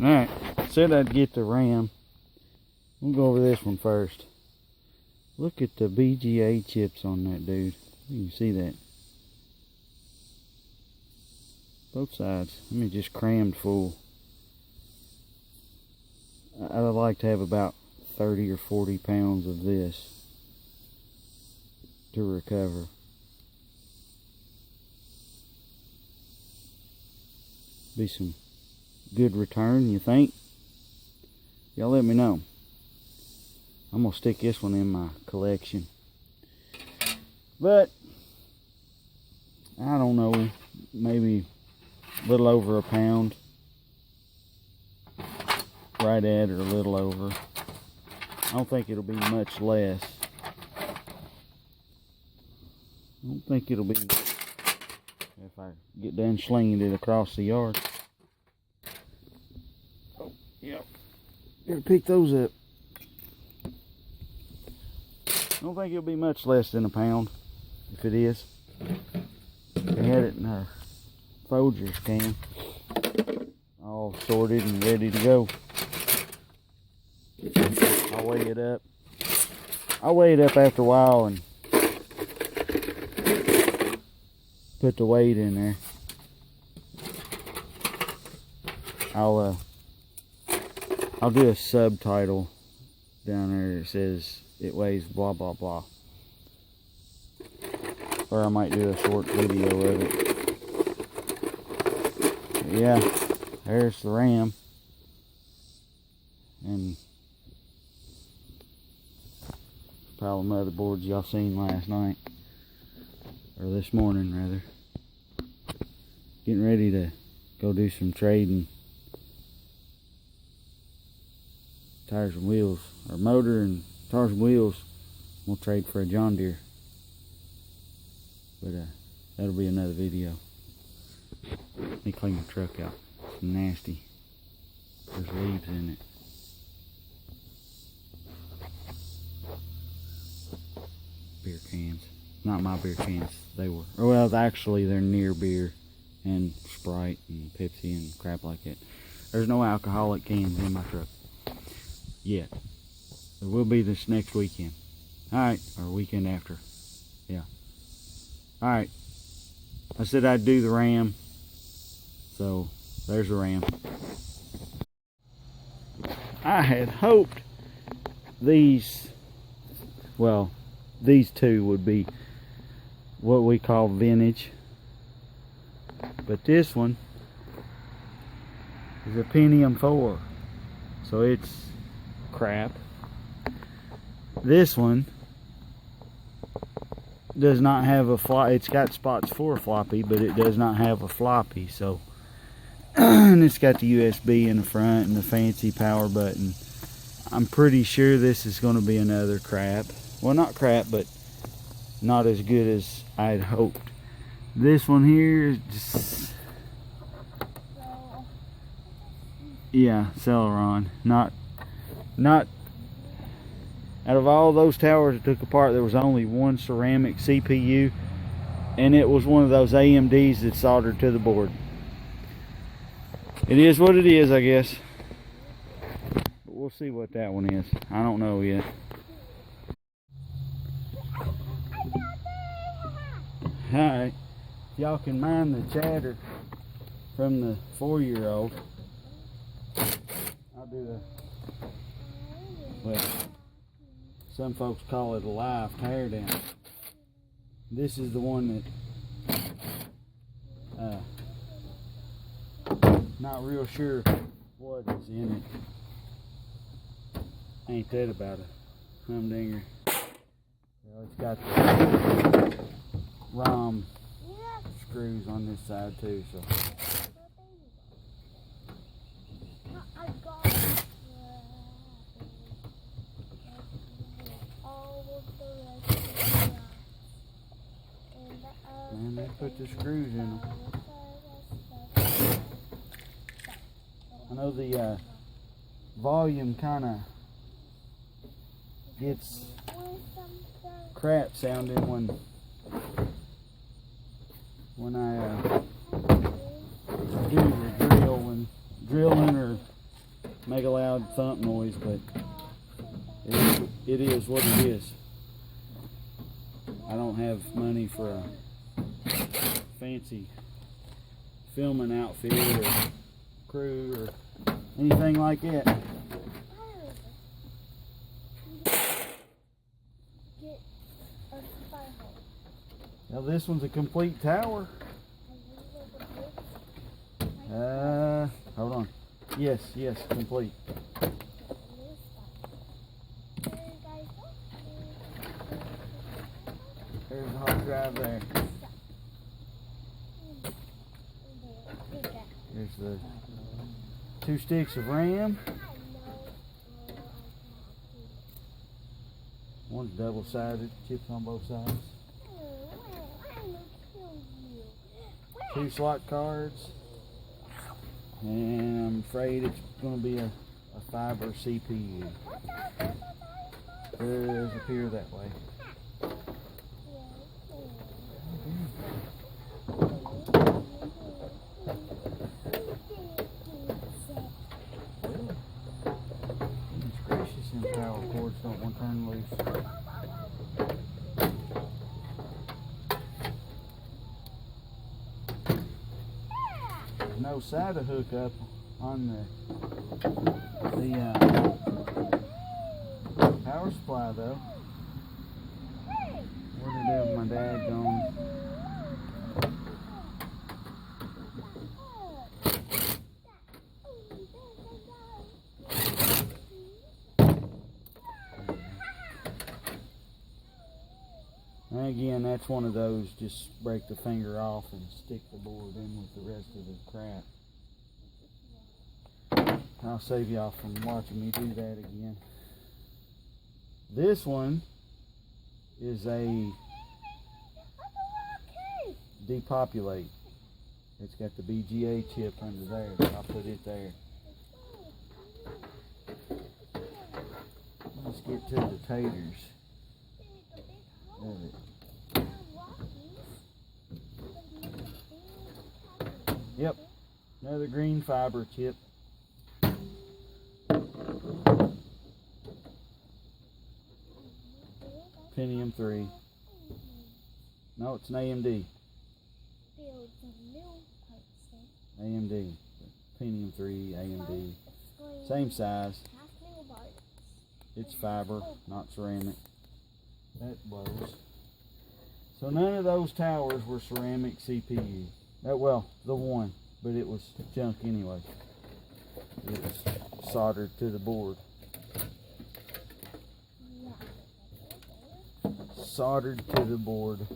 Alright, said I'd get the Ram. We'll go over this one first. Look at the BGA chips on that dude. You can see that. Both sides. I mean, just crammed full. I'd like to have about 30 or 40 pounds of this to recover. Be some good return, you think? Y'all let me know. I'm gonna stick this one in my collection. But I don't know, maybe a little over a pound. Right at or a little over. I don't think it'll be much less. I don't think it'll be if I get done slinging it across the yard. Oh, yep. Gotta pick those up. I don't think it'll be much less than a pound, if it is. We had it in our Folgers can, all sorted and ready to go. I'll weigh it up. I'll weigh it up after a while and put the weight in there. I'll do a subtitle down there that says it weighs blah blah blah, or I might do a short video of it. But yeah, there's the Ram, and pile of motherboards y'all seen last night, or this morning rather. Getting ready to go do some trading. Tires and wheels, or motor and tires and wheels. We'll trade for a John Deere, but that'll be another video. Let me clean the truck out. It's nasty. There's leaves in it. Beer cans. Not my beer cans. They were. Well, actually, they're near beer and Sprite and Pepsi and crap like that. There's no alcoholic cans in my truck yet. There will be this next weekend. Alright, or weekend after. Yeah. Alright. I said I'd do the Ram. So, there's the Ram. I had hoped these two would be what we call vintage, but this one is a Pentium 4, so it's crap. This one does not have a floppy. It's got spots for a floppy, but it does not have a floppy. So and it's got the USB in the front and the fancy power button. I'm pretty sure this is going to be another crap. Well, not crap, but not as good as I'd hoped. This one here is just, yeah, Celeron. Not out of all those towers I took apart, there was only one ceramic CPU, and it was one of those AMDs that's soldered to the board. It is what it is, I guess. But we'll see what that one is. I don't know yet. Alright, y'all can mind the chatter from the 4-year-old. I'll do well, some folks call it a live teardown. This is the one that not real sure what is in it. Ain't that about a humdinger? Well, it's got the ROM screws on this side too, so. Man, they put the screws in them. I know the volume kind of gets crap sounding when I do the drilling or make a loud thump noise, but it is what it is. I don't have money for a fancy filming outfit or crew or anything like that. Now this one's a complete tower. Hold on. Yes, complete. There's the hard drive there. There's the 2 sticks of RAM. One's double-sided, chips on both sides. 2 slot cards. And I'm afraid it's going to be a fiber CPU. There's up here that way. Goodness gracious, them power cords don't want to turn loose. No SATA hookup on the power supply though. Where the devil my dad gone? And again, that's one of those, just break the finger off and stick the board in with the rest of the crap. I'll save y'all from watching me do that again. This one is a depopulate. It's got the BGA chip under there. I'll put it there. Let's get to the taters of it. Yep, another green fiber chip. Pentium 3. No, it's an AMD. AMD. Pentium 3, AMD. Same size. It's fiber, not ceramic. That blows. So none of those towers were ceramic CPU. Well, the one, but it was junk anyway. It was soldered to the board. Soldered to the board.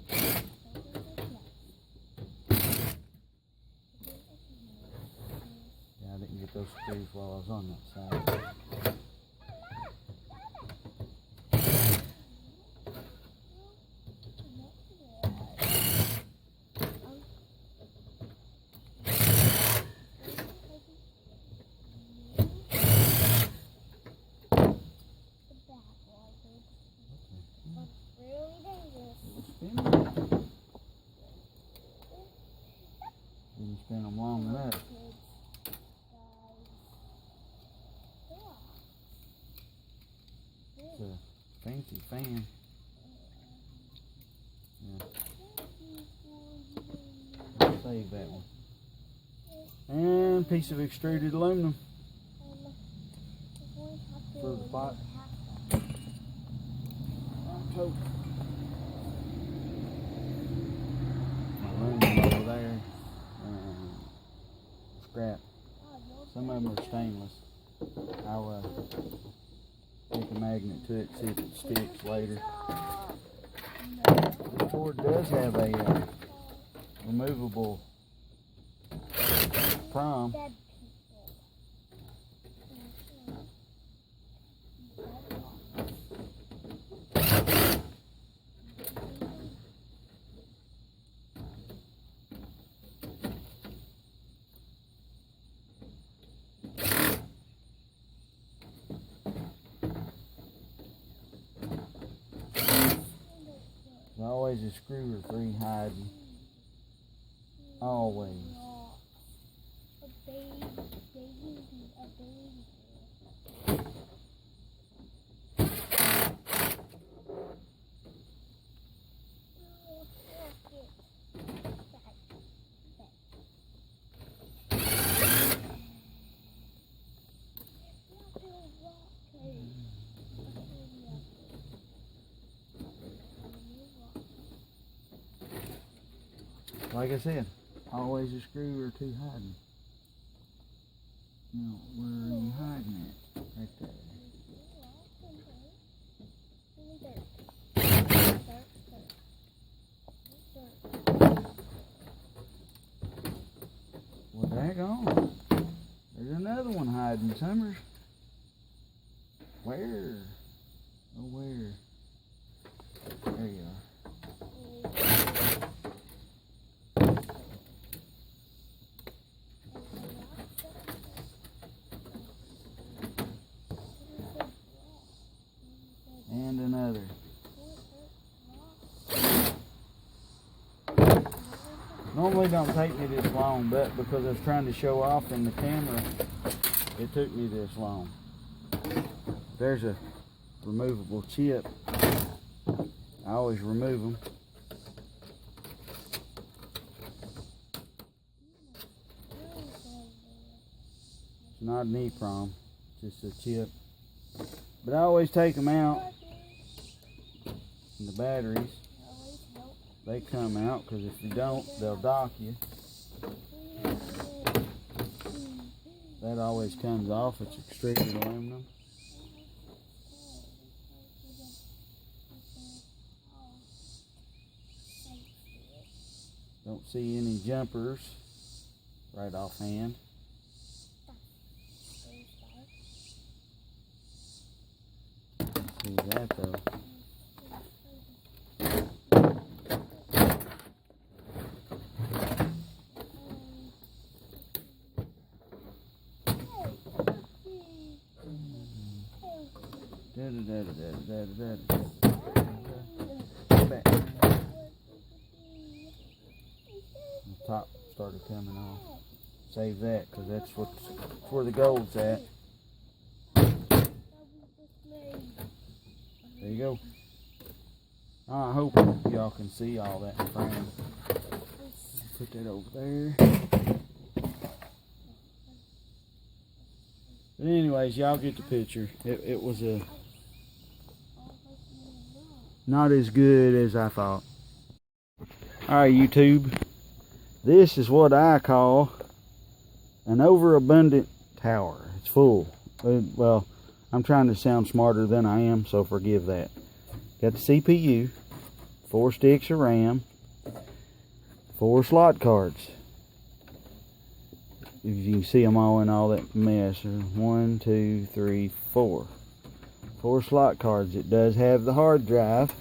Yeah, I didn't get those screws while I was on that side. Didn't spin them long enough. It's a fancy fan. Yeah. I'll save that one. And a piece of extruded aluminum for the pot. Coke. Aluminum over there. Scrap. Some of them are stainless. I'll take a magnet to it, see if it sticks later. This board does have a removable prom. There's always a screw or 3 hiding. Always. Like I said, always a screw or two hiding. No, where are you hiding at? Right there. Well, daggone. There's another one hiding, Summers. Where? Oh, where? There you are. And another. Normally don't take me this long, but because I was trying to show off in the camera, it took me this long. There's a removable chip. I always remove them. It's not an EEPROM, just a chip. But I always take them out. And the batteries, they come out, because if you don't, they'll dock you. That always comes off. It's extruded aluminum. Don't see any jumpers right offhand. See that though. Back. The top started coming off. Save that, because that's where the gold's at. There you go. I hope y'all can see all that in frame. Put that over there. But anyways, y'all get the picture. It was not as good as I thought. Alright, YouTube. This is what I call an overabundant tower. It's full. Well, I'm trying to sound smarter than I am, so forgive that. Got the CPU, 4 sticks of RAM, 4 slot cards. If you can see them all in all that mess. 1, 2, 3, 4. 4 slot cards. It does have the hard drive.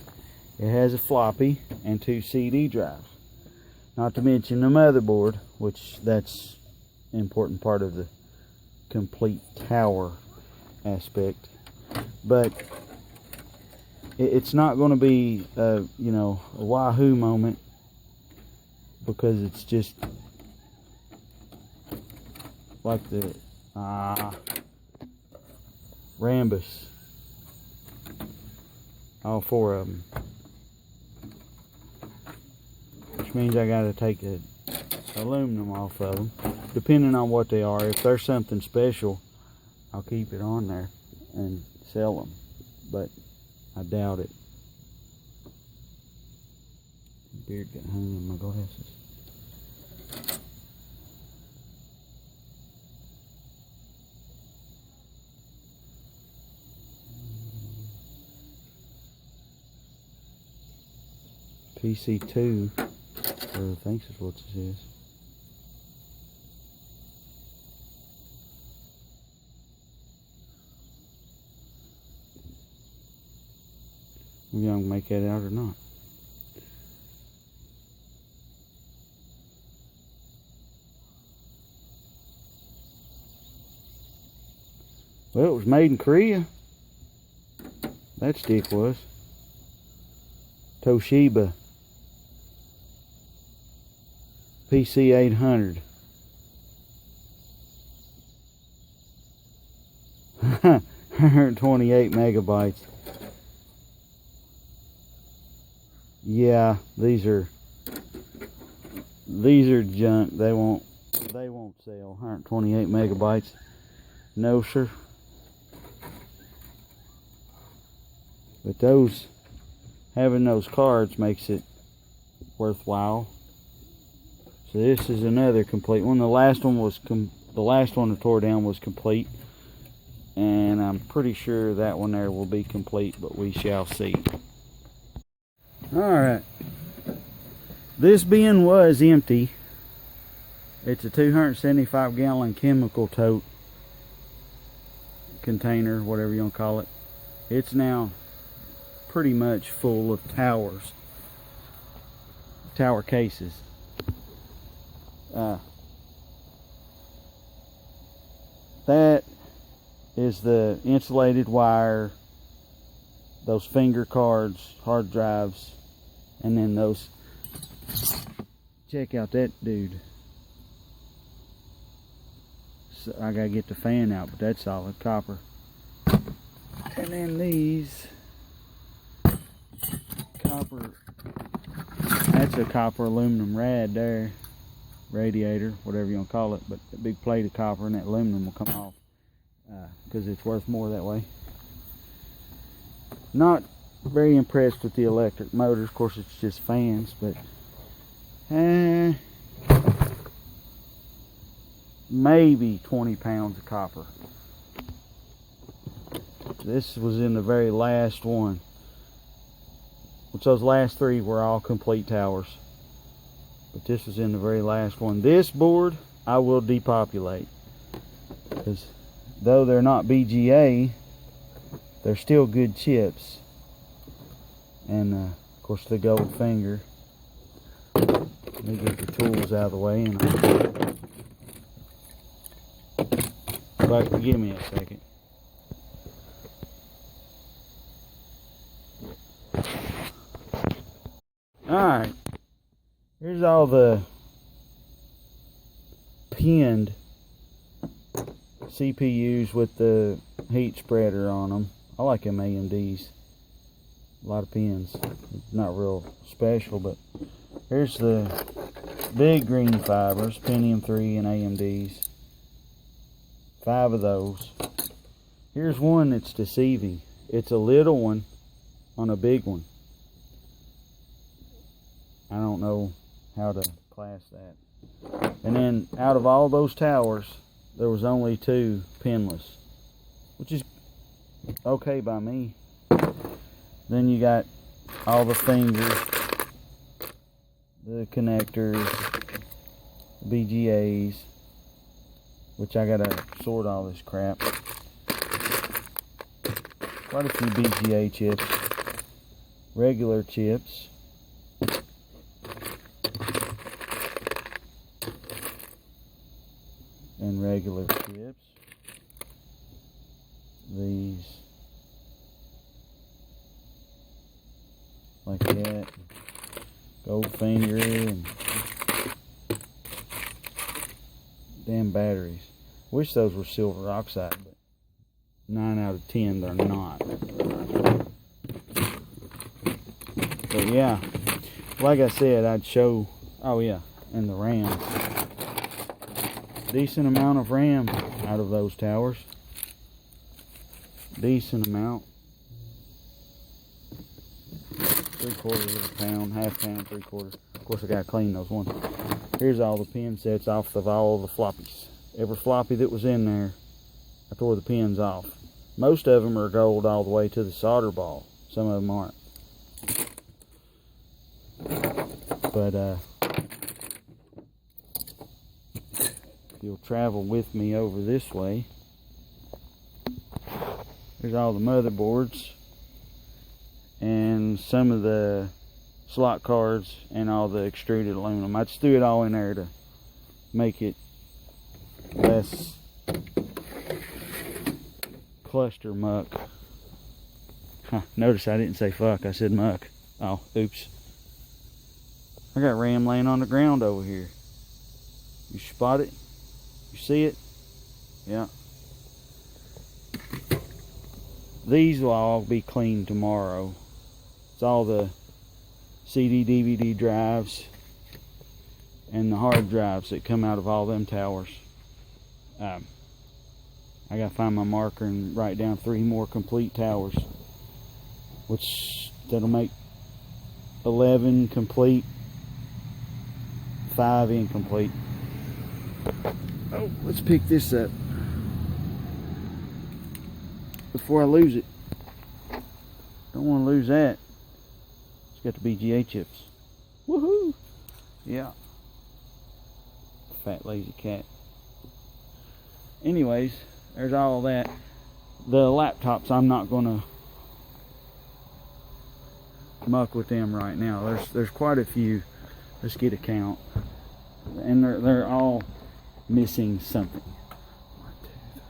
It has a floppy and 2 CD drives. Not to mention the motherboard, which that's an important part of the complete tower aspect. But it's not going to be a wahoo moment, because it's just like the Rambus, all 4 of them, which means I got to take the aluminum off of them, depending on what they are. If there's something special, I'll keep it on there and sell them, but I doubt it. Beard got hung in my glasses. PC2, or I think is what this is. We gonna make that out or not? Well, it was made in Korea. That stick was. Toshiba PC800. 128 megabytes. Yeah, these are junk. They won't sell. 128 megabytes. No, sir. But having those cards makes it worthwhile. So this is another complete one. The last one I tore down was complete, and I'm pretty sure that one there will be complete, but we shall see. Alright, this bin was empty. It's a 275 gallon chemical tote container, whatever you want to call it. It's now pretty much full of tower cases. That is the insulated wire, those finger cards, hard drives, and then those. Check out that dude. So I gotta get the fan out, but that's solid copper. And then these copper, that's a copper aluminum rad there, radiator, whatever you want to call it, but a big plate of copper and that aluminum will come off because it's worth more that way. Not very impressed with the electric motor. Of course, it's just fans, but maybe 20 pounds of copper. This was in the very last one, which those last three were all complete towers, but this was in the very last one. This board I will depopulate, because though they're not BGA, they're still good chips. And of course the gold finger. Let me get the tools out of the way, and but give me a second. Alright, here's all the pinned CPUs with the heat spreader on them. I like them AMDs. A lot of pins. Not real special, but here's the big green fibers, Pentium 3 and AMDs. 5 of those. Here's one that's deceiving. It's a little one on a big one. I don't know how to class that. And then out of all those towers, there was only 2 pinless, which is okay by me. Then you got all the fingers, the connectors, BGAs, which I gotta sort all this crap. Quite a few BGA chips, regular chips, and regular chips. These like that, gold finger, and damn batteries. Wish those were silver oxide, but 9 out of 10 they're not. But yeah, like I said, I'd show. Oh yeah, and the RAM. Decent amount of RAM out of those towers. Decent amount. 3/4 of a pound, half pound, 3/4. Of course, I gotta clean those ones. Here's all the pin sets off of all the floppies. Every floppy that was in there, I tore the pins off. Most of them are gold all the way to the solder ball. Some of them aren't. But if you'll travel with me over this way, there's all the motherboards and some of the slot cards and all the extruded aluminum. I just threw it all in there to make it less cluster muck. Notice I didn't say fuck, I said muck. Oh, oops. I got RAM laying on the ground over here. You spot it? You see it? Yeah. These will all be cleaned tomorrow. It's all the CD, DVD drives and the hard drives that come out of all them towers. I gotta find my marker and write down 3 more complete towers, that'll make 11 complete 5 incomplete. Oh, let's pick this up before I lose it. Don't want to lose that. It's got the BGA chips. Woohoo! Yeah. Fat lazy cat. Anyways, there's all that. The laptops, I'm not gonna muck with them right now. There's quite a few. Let's get a count, and they're all missing something. 1, 2, 3,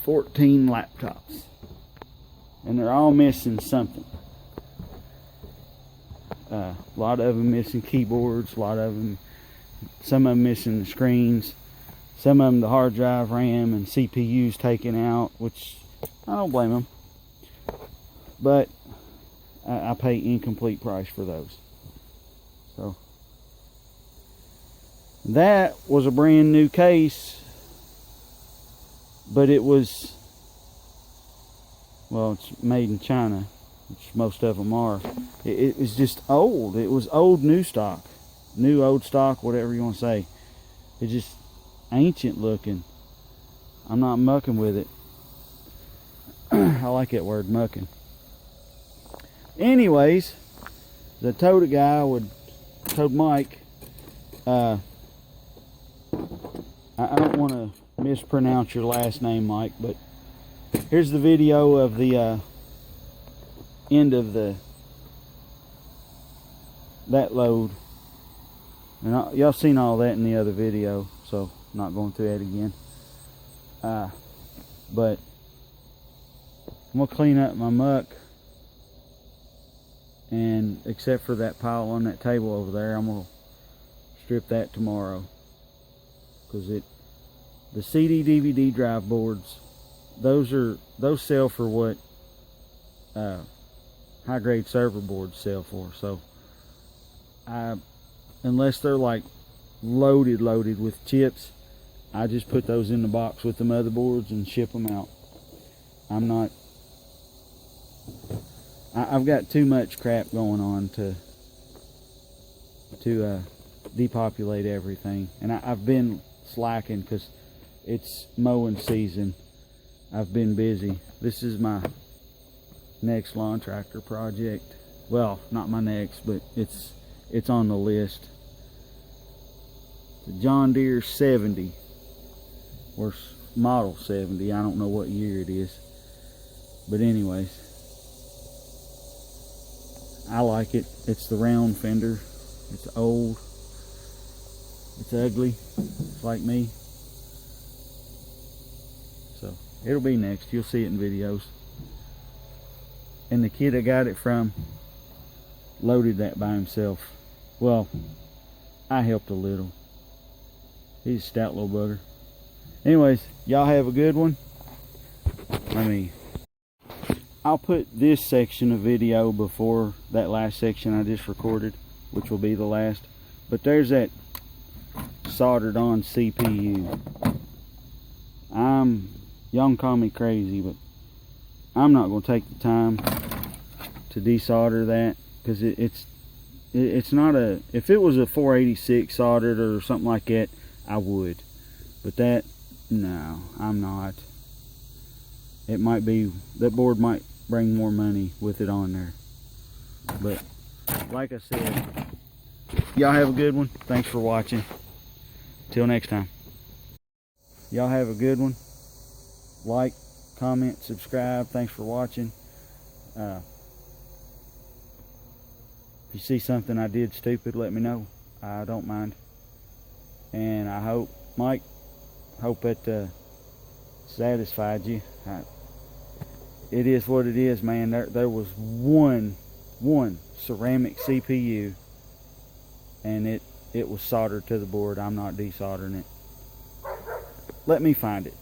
4, 5, 6, 7, 8, 9, 10, 11, 12, 13, 14 laptops, and they're all missing something. A lot of them missing keyboards, a lot of them, some of them missing the screens, some of them the hard drive, RAM, and CPUs taken out, which I don't blame them. But I pay incomplete price for those. So that was a brand new case, but it was, well, it's made in China, which most of them are. It was just old. It was old new stock, new old stock, whatever you want to say. It's just ancient looking. I'm not mucking with it. I like that word, mucking. Anyways, the told guy told Mike, I don't want to mispronounce your last name, Mike, but here's the video of the end of that load, and y'all seen all that in the other video, so I'm not going through that again. But I'm gonna clean up my muck, and except for that pile on that table over there, I'm gonna strip that tomorrow, because the CD DVD drive boards, those sell for what high grade server boards sell for. So unless they're like loaded with chips, I just put those in the box with the motherboards and ship them out. I've got too much crap going on to depopulate everything, and I've been slacking because it's mowing season. I've been busy. This is my next lawn tractor project. Well, not my next, but it's on the list. It's a John Deere 70, or model 70. I don't know what year it is, but anyways, I like it. It's the round fender. It's old. It's ugly. It's like me. So it'll be next. You'll see it in videos. And the kid I got it from loaded that by himself. Well, I helped a little. He's a stout little bugger. Anyways, y'all have a good one. I'll put this section of video before that last section I just recorded, which will be the last. But there's that soldered on CPU. Y'all can call me crazy, but I'm not going to take the time to desolder that, because it's not a, if it was a 486 soldered or something like that, I would. But that, no, I'm not. It might be, that board might bring more money with it on there. But like I said, y'all have a good one. Thanks for watching. Till next time. Y'all have a good one. Like, comment, subscribe. Thanks for watching. If you see something I did stupid, let me know. I don't mind. And I hope, Mike, that satisfied you. It is what it is, man. There was one ceramic CPU, and it was soldered to the board. I'm not desoldering it. Let me find it.